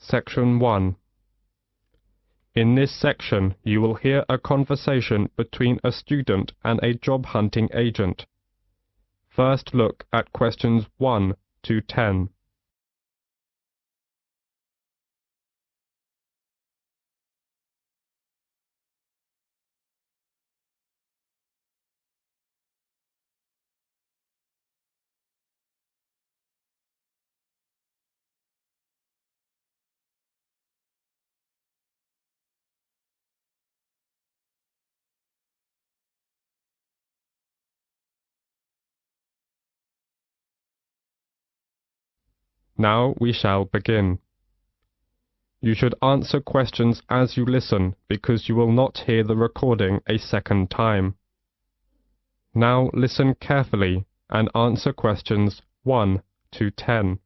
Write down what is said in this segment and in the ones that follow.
Section 1. In this section, you will hear a conversation between a student and a job-hunting agent. First look at questions 1 to 10. Now we shall begin. You should answer questions as you listen because you will not hear the recording a second time. Now listen carefully and answer questions 1 to 10.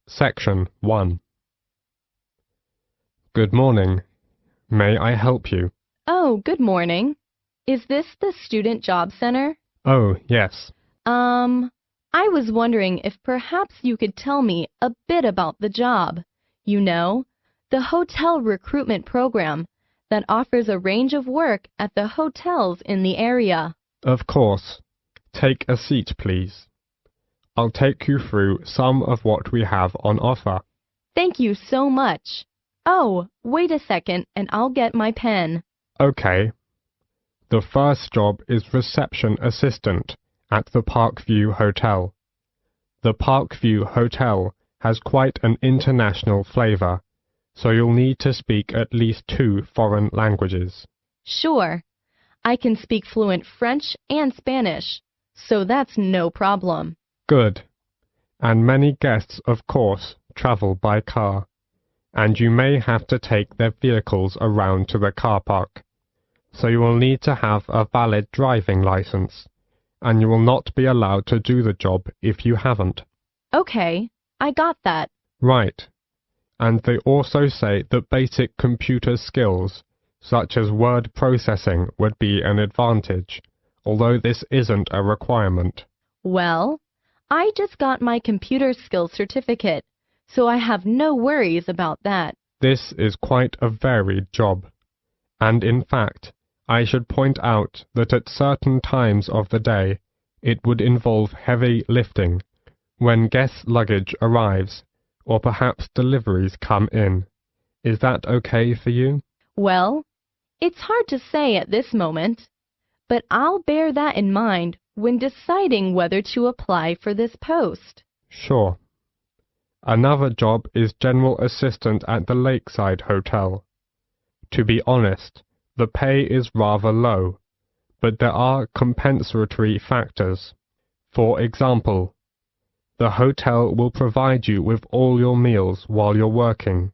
Section 1. Good morning. May I help you? Oh, good morning. Is this the Student Job Center? Oh, yes. I was wondering if perhaps you could tell me a bit about the job. You know, the hotel recruitment program that offers a range of work at the hotels in the area. Of course. Take a seat, please. I'll take you through some of what we have on offer. Thank you so much. Oh, wait a second and I'll get my pen. Okay. The first job is reception assistant at the Parkview Hotel. The Parkview Hotel has quite an international flavor, so you'll need to speak at least 2 foreign languages. Sure. I can speak fluent French and Spanish, so that's no problem. Good. And many guests, of course, travel by car, and you may have to take their vehicles around to the car park, so you will need to have a valid driving license, and you will not be allowed to do the job if you haven't. Okay, I got that. Right. And they also say that basic computer skills, such as word processing, would be an advantage, although this isn't a requirement. Well, I just got my computer skills certificate, so I have no worries about that. This is quite a varied job, and in fact, I should point out that at certain times of the day, it would involve heavy lifting when guest luggage arrives, or perhaps deliveries come in. Is that okay for you? Well, it's hard to say at this moment, but I'll bear that in mind when deciding whether to apply for this post. Sure. Another job is general assistant at the Lakeside Hotel. To be honest, the pay is rather low, but there are compensatory factors. For example, the hotel will provide you with all your meals while you're working,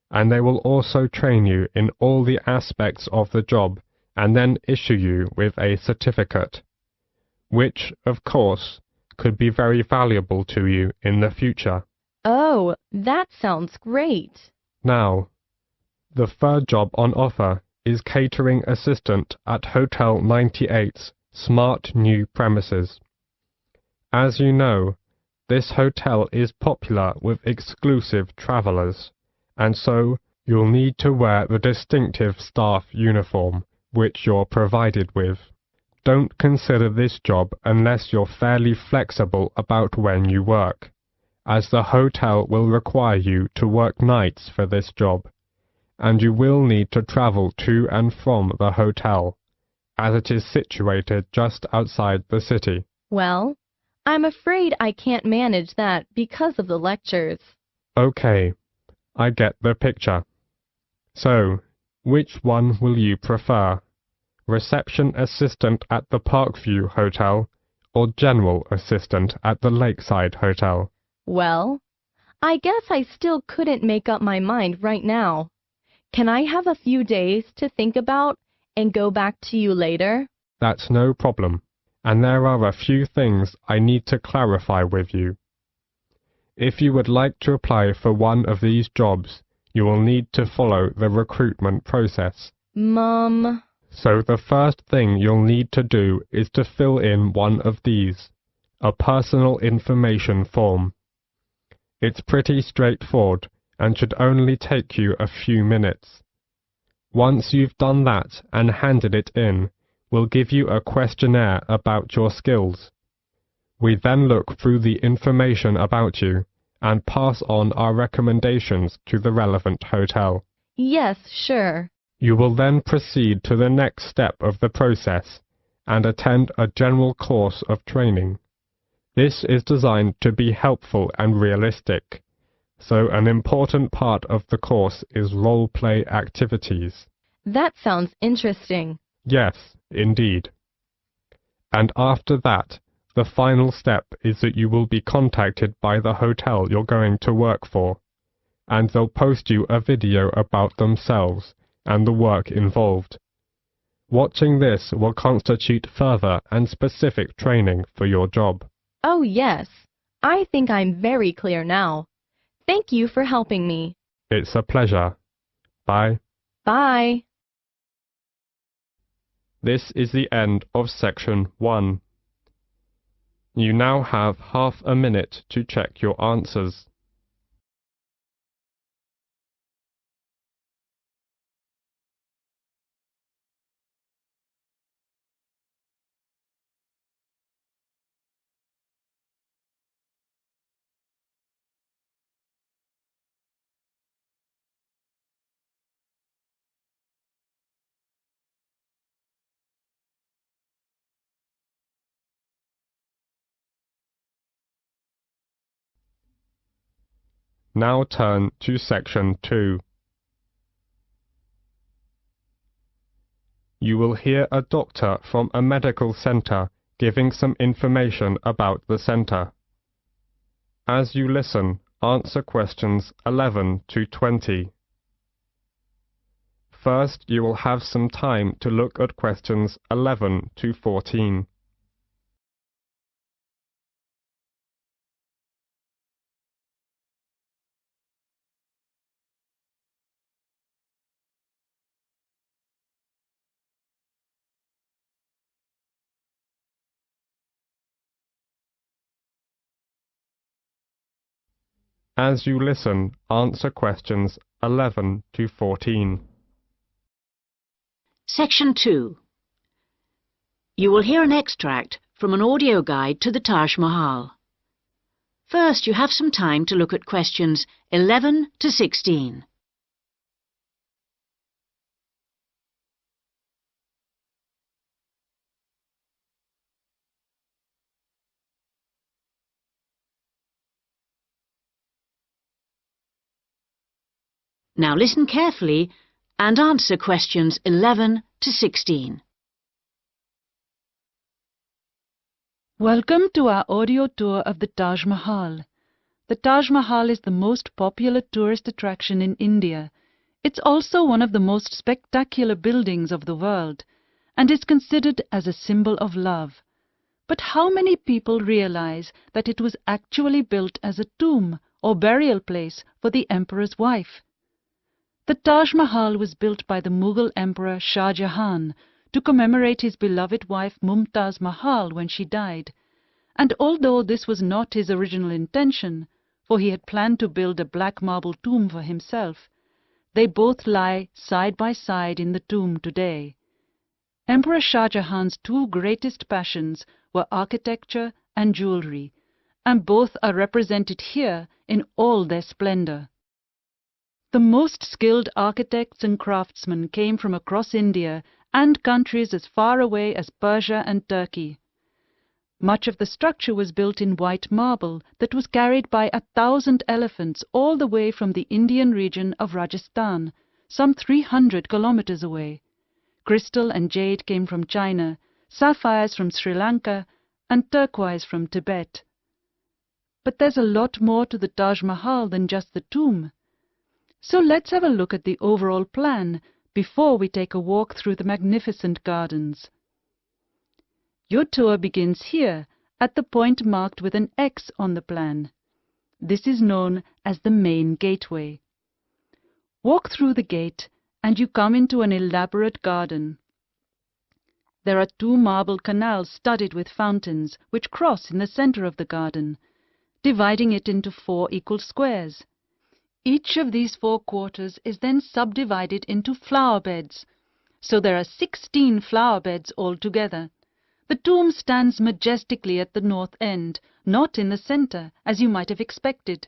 and they will also train you in all the aspects of the job and then issue you with a certificate, which, of course, could be very valuable to you in the future. Oh, that sounds great. Now, the third job on offer is catering assistant at Hotel 98's smart new premises. As you know, this hotel is popular with exclusive travelers, and so you'll need to wear the distinctive staff uniform, which you're provided with. Don't consider this job unless you're fairly flexible about when you work, as the hotel will require you to work nights for this job, and you will need to travel to and from the hotel, as it is situated just outside the city. Well, I'm afraid I can't manage that because of the lectures. Okay, I get the picture. So, which one will you prefer? Reception assistant at the Parkview Hotel or general assistant at the Lakeside Hotel? Well, I guess I still couldn't make up my mind right now. Can I have a few days to think about and go back to you later? That's no problem, and there are a few things I need to clarify with you. If you would like to apply for one of these jobs, you will need to follow the recruitment process. So the first thing you'll need to do is to fill in one of these, a personal information form. It's pretty straightforward and should only take you a few minutes. Once you've done that and handed it in, we'll give you a questionnaire about your skills. We then look through the information about you and pass on our recommendations to the relevant hotel. Yes, sure. You will then proceed to the next step of the process and attend a general course of training. This is designed to be helpful and realistic, so an important part of the course is role-play activities. That sounds interesting. Yes, indeed. And after that, the final step is that you will be contacted by the hotel you're going to work for, and they'll post you a video about themselves and the work involved. Watching this will constitute further and specific training for your job. Oh, yes. I think I'm very clear now. Thank you for helping me. It's a pleasure. Bye. Bye. This is the end of section 1. You now have half a minute to check your answers. Now turn to section 2. You will hear a doctor from a medical center giving some information about the center. As you listen, answer questions 11 to 20. First, you will have some time to look at questions 11 to 14. As you listen, answer questions 11 to 14. Section 2. You will hear an extract from an audio guide to the Taj Mahal. First, you have some time to look at questions 11 to 16. Now listen carefully and answer questions 11 to 16. Welcome to our audio tour of the Taj Mahal. The Taj Mahal is the most popular tourist attraction in India. It's also one of the most spectacular buildings of the world and is considered as a symbol of love. But how many people realize that it was actually built as a tomb or burial place for the emperor's wife? The Taj Mahal was built by the Mughal Emperor Shah Jahan to commemorate his beloved wife Mumtaz Mahal when she died. And although this was not his original intention, for he had planned to build a black marble tomb for himself, they both lie side by side in the tomb today. Emperor Shah Jahan's two greatest passions were architecture and jewelry, and both are represented here in all their splendor. The most skilled architects and craftsmen came from across India and countries as far away as Persia and Turkey. Much of the structure was built in white marble that was carried by 1,000 elephants all the way from the Indian region of Rajasthan, some 300 kilometers away. Crystal and jade came from China, sapphires from Sri Lanka, and turquoise from Tibet. But there's a lot more to the Taj Mahal than just the tomb. So let's have a look at the overall plan before we take a walk through the magnificent gardens. Your tour begins here, at the point marked with an X on the plan. This is known as the main gateway. Walk through the gate and you come into an elaborate garden. There are 2 marble canals studded with fountains which cross in the center of the garden. dividing it into 4 equal squares. Each of these 4 quarters is then subdivided into flower beds. So there are 16 flower beds altogether. The tomb stands majestically at the north end, not in the center, as you might have expected.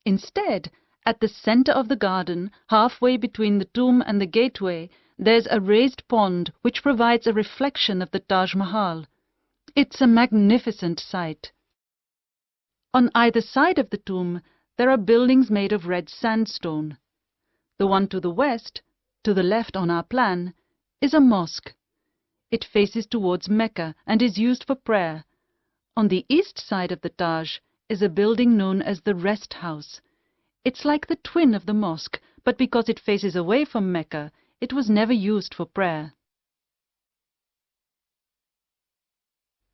Instead, at the center of the garden, halfway between the tomb and the gateway, there's a raised pond which provides a reflection of the Taj Mahal. It's a magnificent sight. On either side of the tomb, there are buildings made of red sandstone. The one to the west, to the left on our plan, is a mosque. It faces towards Mecca and is used for prayer. On the east side of the Taj is a building known as the Rest House. It's like the twin of the mosque, but because it faces away from Mecca, it was never used for prayer.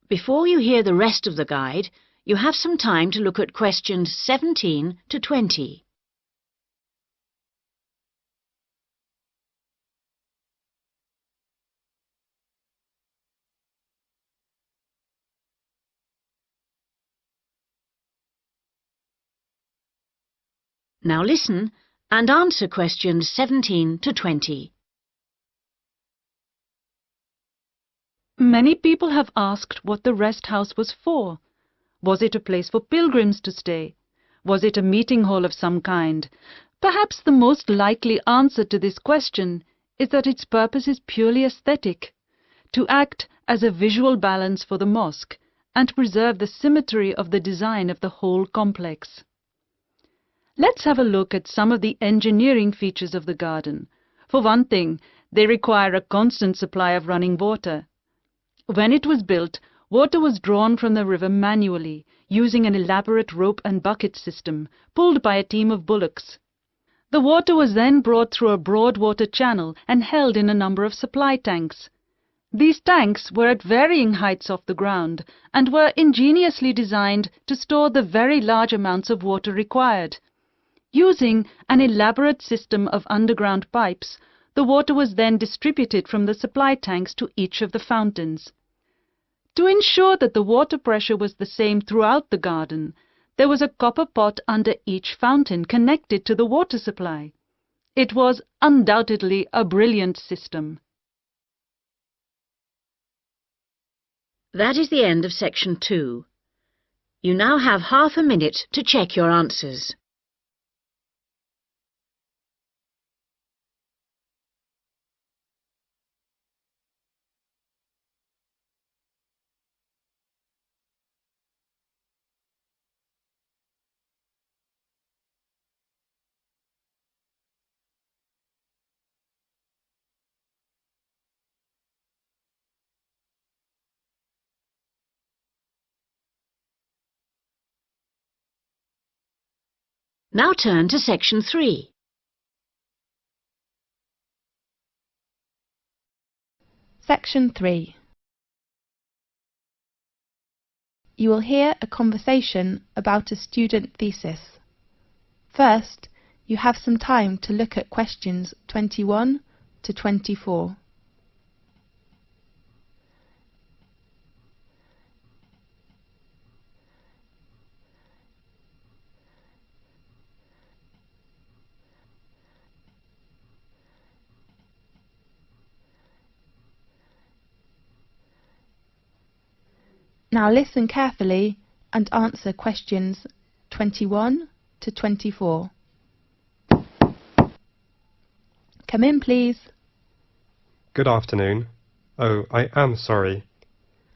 Before you hear the rest of the guide, you have some time to look at questions 17 to 20. Now listen and answer questions 17 to 20. Many people have asked what the rest house was for. Was it a place for pilgrims to stay? Was it a meeting hall of some kind? Perhaps the most likely answer to this question is that its purpose is purely aesthetic, to act as a visual balance for the mosque and preserve the symmetry of the design of the whole complex. Let's have a look at some of the engineering features of the garden. For one thing, they require a constant supply of running water. When it was built, water was drawn from the river manually, using an elaborate rope and bucket system, pulled by a team of bullocks. The water was then brought through a broad water channel and held in a number of supply tanks. These tanks were at varying heights off the ground and were ingeniously designed to store the very large amounts of water required. Using an elaborate system of underground pipes, the water was then distributed from the supply tanks to each of the fountains. To ensure that the water pressure was the same throughout the garden, there was a copper pot under each fountain connected to the water supply. It was undoubtedly a brilliant system. That is the end of section 2. You now have half a minute to check your answers. Now turn to section 3. Section 3. You will hear a conversation about a student thesis. First, you have some time to look at questions 21 to 24. Now listen carefully and answer questions 21 to 24. Come in, please. Good afternoon. Oh, I am sorry.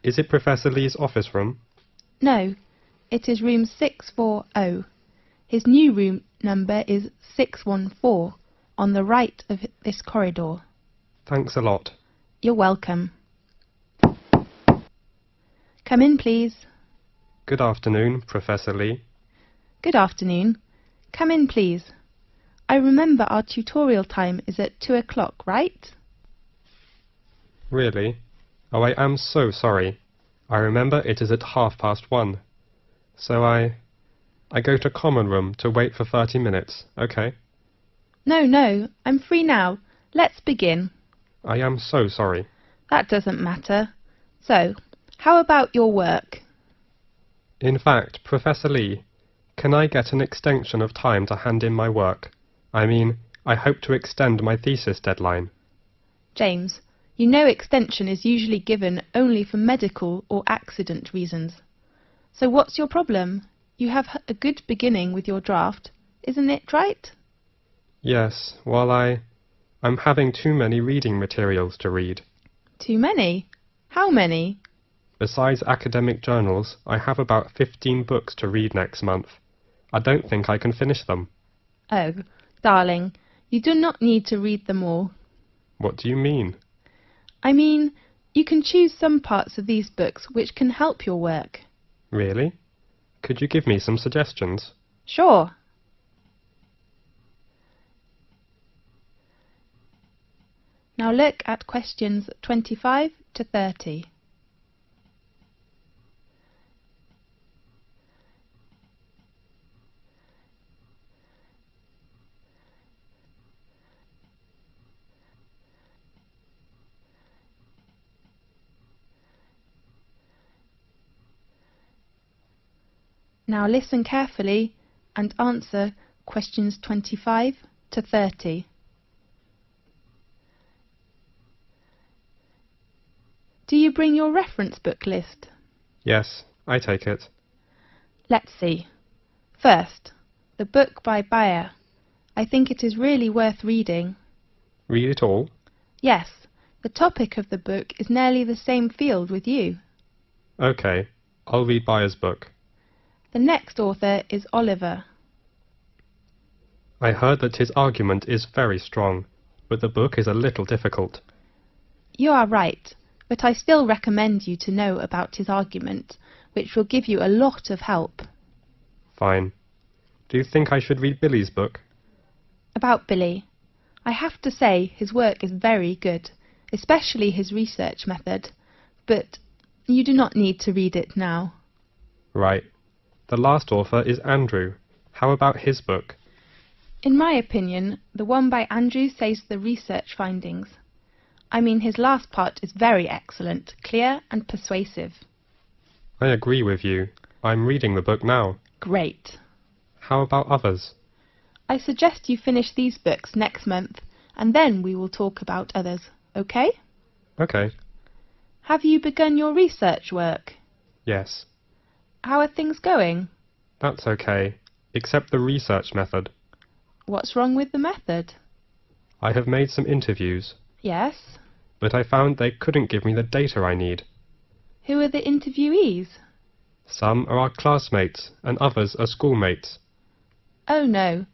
Is it Professor Lee's office room? No, it is room 640. His new room number is 614 on the right of this corridor. Thanks a lot. You're welcome. Come in, please. Good afternoon, Professor Lee. Good afternoon. Come in, please. I remember our tutorial time is at 2 o'clock, right? Really? Oh, I am so sorry. I remember it is at 1:30. So I go to common room to wait for 30 minutes, okay? No, I'm free now. Let's begin. I am so sorry. That doesn't matter. So, how about your work? In fact, Professor Lee, can I get an extension of time to hand in my work? I mean, I hope to extend my thesis deadline. James, you know extension is usually given only for medical or accident reasons. So what's your problem? You have a good beginning with your draft, isn't it right? Yes, well I'm having too many reading materials to read. Too many? How many? Besides academic journals, I have about 15 books to read next month. I don't think I can finish them. Oh, darling, you do not need to read them all. What do you mean? I mean, you can choose some parts of these books which can help your work. Really? Could you give me some suggestions? Sure. Now look at questions 25 to 30. Now listen carefully and answer questions 25 to 30. Do you bring your reference book list? Yes, I take it. Let's see. First, the book by Bayer. I think it is really worth reading. Read it all? Yes, the topic of the book is nearly the same field with you. Okay, I'll read Bayer's book. The next author is Oliver. I heard that his argument is very strong, but the book is a little difficult. You are right, but I still recommend you to know about his argument, which will give you a lot of help. Fine. Do you think I should read Billy's book? About Billy. I have to say his work is very good, especially his research method, but you do not need to read it now. Right. The last author is Andrew. How about his book? In my opinion, the one by Andrew says the research findings. I mean, his last part is very excellent, clear and persuasive. I agree with you. I'm reading the book now. Great. How about others? I suggest you finish these books next month, and then we will talk about others, okay? Okay. Have you begun your research work? Yes. How are things going? That's okay, except the research method. What's wrong with the method? I have made some interviews, Yes? but I found they couldn't give me the data I need. Who are the interviewees? Some are our classmates, and others are schoolmates. Oh no.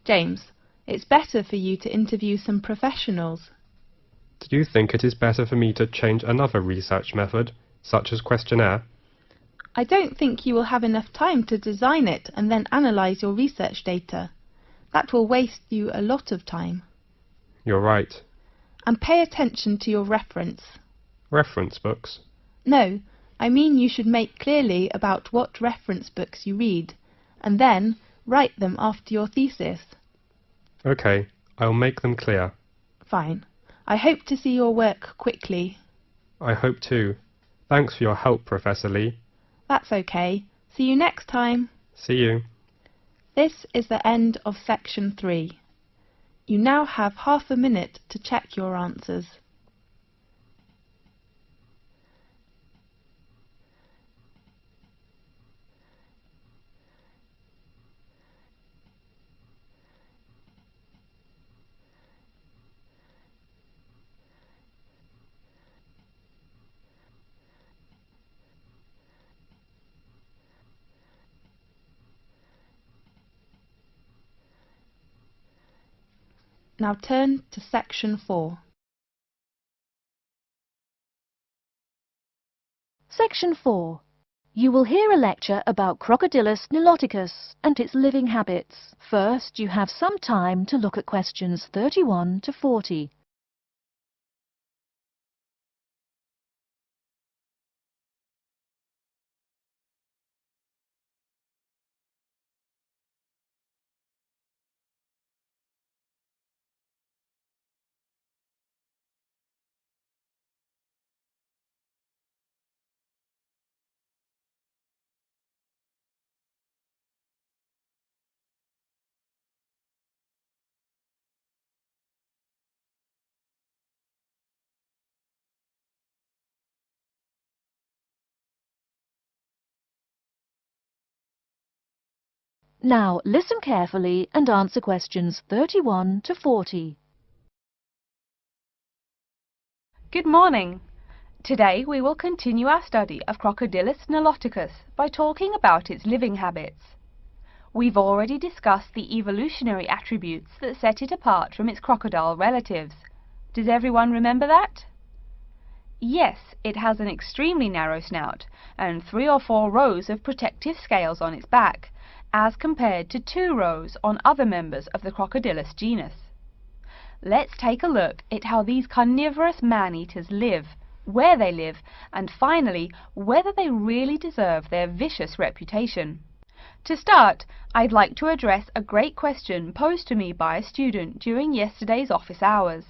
James, it's better for you to interview some professionals. Do you think it is better for me to change another research method, such as questionnaire? I don't think you will have enough time to design it and then analyze your research data. That will waste you a lot of time. You're right. And pay attention to your reference. Reference books? No, I mean you should make clearly about what reference books you read, and then write them after your thesis. Okay, I'll make them clear. Fine. I hope to see your work quickly. I hope too. Thanks for your help, Professor Lee. That's okay. See you next time. See you. This is the end of section 3. You now have half a minute to check your answers. Now turn to section 4. Section 4. You will hear a lecture about Crocodylus niloticus and its living habits. First, you have some time to look at questions 31 to 40. Now listen carefully and answer questions 31 to 40. Good morning. Today we will continue our study of Crocodylus niloticus by talking about its living habits. We've already discussed the evolutionary attributes that set it apart from its crocodile relatives. Does everyone remember that? Yes, it has an extremely narrow snout and 3 or 4 rows of protective scales on its back, as compared to 2 rows on other members of the Crocodylus genus. Let's take a look at how these carnivorous man-eaters live, where they live, and finally, whether they really deserve their vicious reputation. To start, I'd like to address a great question posed to me by a student during yesterday's office hours.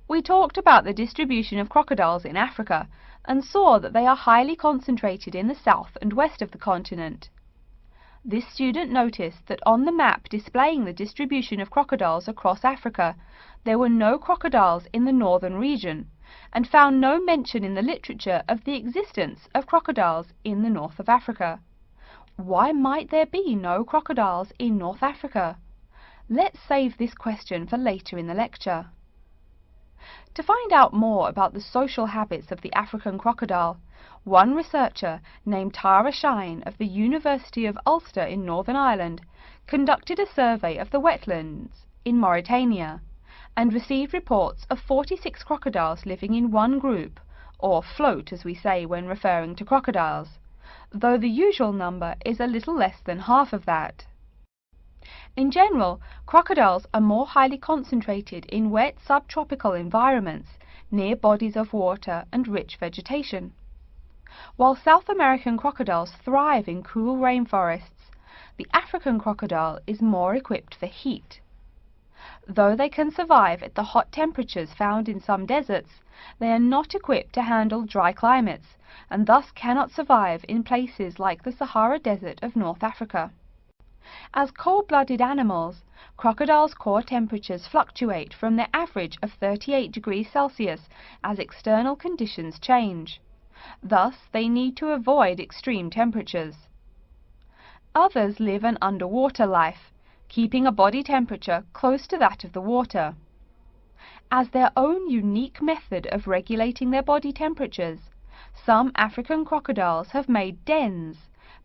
We talked about the distribution of crocodiles in Africa and saw that they are highly concentrated in the south and west of the continent. This student noticed that on the map displaying the distribution of crocodiles across Africa, there were no crocodiles in the northern region, and found no mention in the literature of the existence of crocodiles in the north of Africa. Why might there be no crocodiles in North Africa? Let's save this question for later in the lecture. To find out more about the social habits of the African crocodile, one researcher named Tara Shine of the University of Ulster in Northern Ireland conducted a survey of the wetlands in Mauritania and received reports of 46 crocodiles living in one group, or float as we say when referring to crocodiles, though the usual number is a little less than half of that. In general, crocodiles are more highly concentrated in wet subtropical environments near bodies of water and rich vegetation. While South American crocodiles thrive in cool rainforests, the African crocodile is more equipped for heat. Though they can survive at the hot temperatures found in some deserts, they are not equipped to handle dry climates and thus cannot survive in places like the Sahara Desert of North Africa. As cold-blooded animals, crocodiles' core temperatures fluctuate from their average of 38 degrees Celsius as external conditions change. Thus, they need to avoid extreme temperatures. Others live an underwater life, keeping a body temperature close to that of the water. As their own unique method of regulating their body temperatures, some African crocodiles have made dens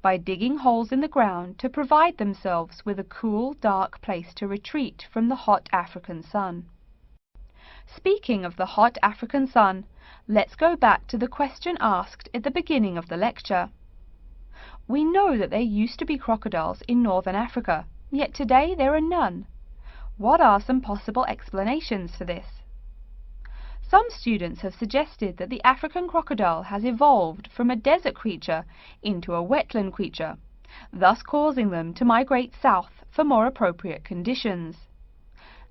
by digging holes in the ground to provide themselves with a cool, dark place to retreat from the hot African sun. Speaking of the hot African sun, let's go back to the question asked at the beginning of the lecture. We know that there used to be crocodiles in northern Africa, yet today there are none. What are some possible explanations for this? Some students have suggested that the African crocodile has evolved from a desert creature into a wetland creature, thus causing them to migrate south for more appropriate conditions.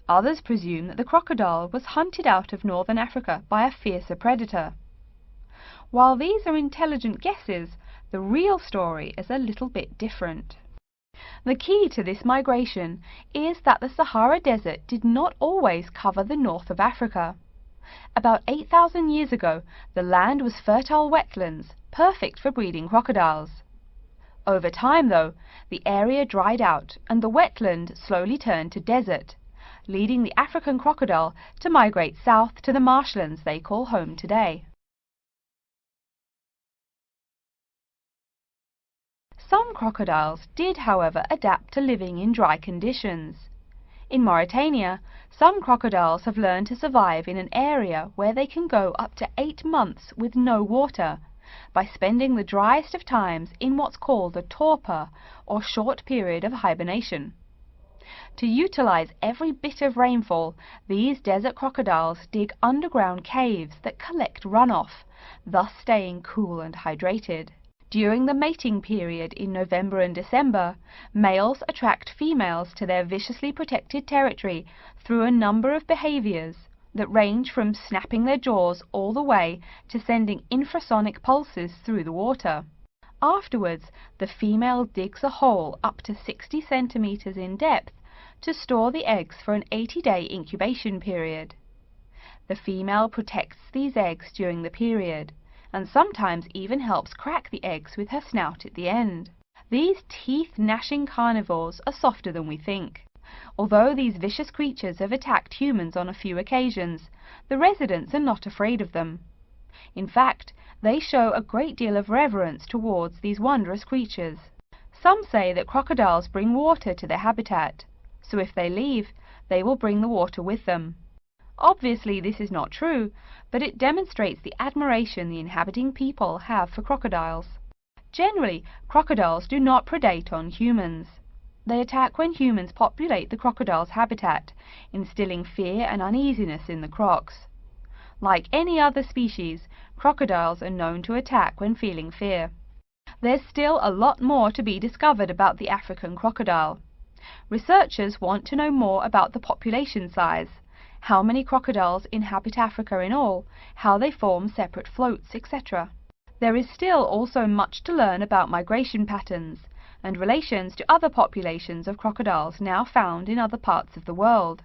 Others presume that the crocodile was hunted out of northern Africa by a fiercer predator. While these are intelligent guesses, the real story is a little bit different. The key to this migration is that the Sahara Desert did not always cover the north of Africa. About 8,000 years ago, the land was fertile wetlands, perfect for breeding crocodiles. Over time, though, the area dried out and the wetland slowly turned to desert, leading the African crocodile to migrate south to the marshlands they call home today. Some crocodiles did, however, adapt to living in dry conditions. In Mauritania, some crocodiles have learned to survive in an area where they can go up to 8 months with no water, by spending the driest of times in what's called a torpor, or short period of hibernation. To utilize every bit of rainfall, these desert crocodiles dig underground caves that collect runoff, thus staying cool and hydrated. During the mating period in November and December, males attract females to their viciously protected territory through a number of behaviors that range from snapping their jaws all the way to sending infrasonic pulses through the water. Afterwards, the female digs a hole up to 60 centimeters in depth to store the eggs for an 80-day incubation period. The female protects these eggs during the period, and sometimes even helps crack the eggs with her snout at the end. These teeth-gnashing carnivores are softer than we think. Although these vicious creatures have attacked humans on a few occasions, the residents are not afraid of them. In fact, they show a great deal of reverence towards these wondrous creatures. Some say that crocodiles bring water to their habitat, so if they leave, they will bring the water with them. Obviously this is not true, but it demonstrates the admiration the inhabiting people have for crocodiles. Generally, crocodiles do not predate on humans. They attack when humans populate the crocodile's habitat, instilling fear and uneasiness in the crocs. Like any other species, crocodiles are known to attack when feeling fear. There's still a lot more to be discovered about the African crocodile. Researchers want to know more about the population size, how many crocodiles inhabit Africa in all, how they form separate floats, etc. There is still also much to learn about migration patterns and relations to other populations of crocodiles now found in other parts of the world.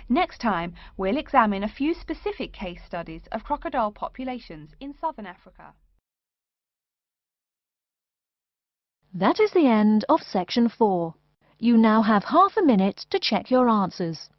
Next time, we'll examine a few specific case studies of crocodile populations in southern Africa. That is the end of section 4. You now have half a minute to check your answers.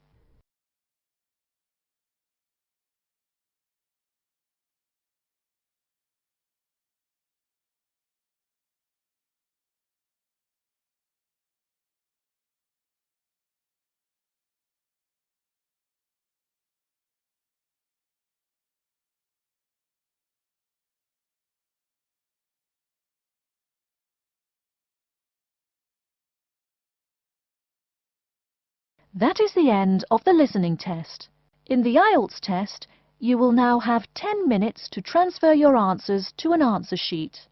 That is the end of the listening test. In the Ielts test, you will now have 10 minutes to transfer your answers to an answer sheet.